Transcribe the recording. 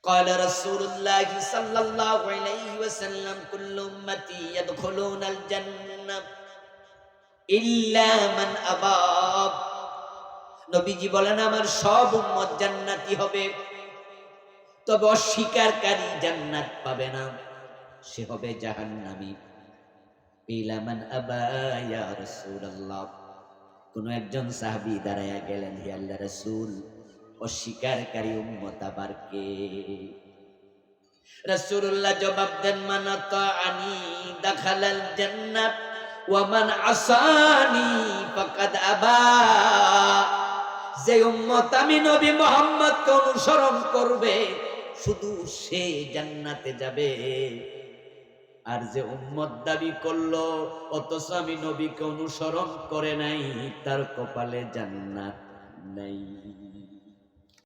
قال رسول الله صلى الله عليه وسلم كل أمتي يدخلون الجنة إلا من أبى নবীজি বলেন আমার সব উম্মত জান্নাতি হবে, তবে অস্বীকারী জান্নাত পাবে না, সে হবে জাহান্নামী। ইলা মান আবা ইয়া রাসূলুল্লাহ, কোন একজন সাহাবী দাঁড়ায়া গেলেন, হে আল্লাহর রাসূল, অস্বীকারী উম্মত আবার কে? রাসূলুল্লাহ জবাব দেন, মান আতাআনি দাখালাল জান্নাত ওয়া মান আসানি ফাকাদ আবা। যে উম্মত আমি নবী মুহাম্মদকে অনুসরণ করবে শুধু সে জান্নাতে যাবে, আর যে উম্মত দাবি করলো অথচ আমি নবীকে অনুসরণ করে নাই, তার কপালে জান্নাত নাই।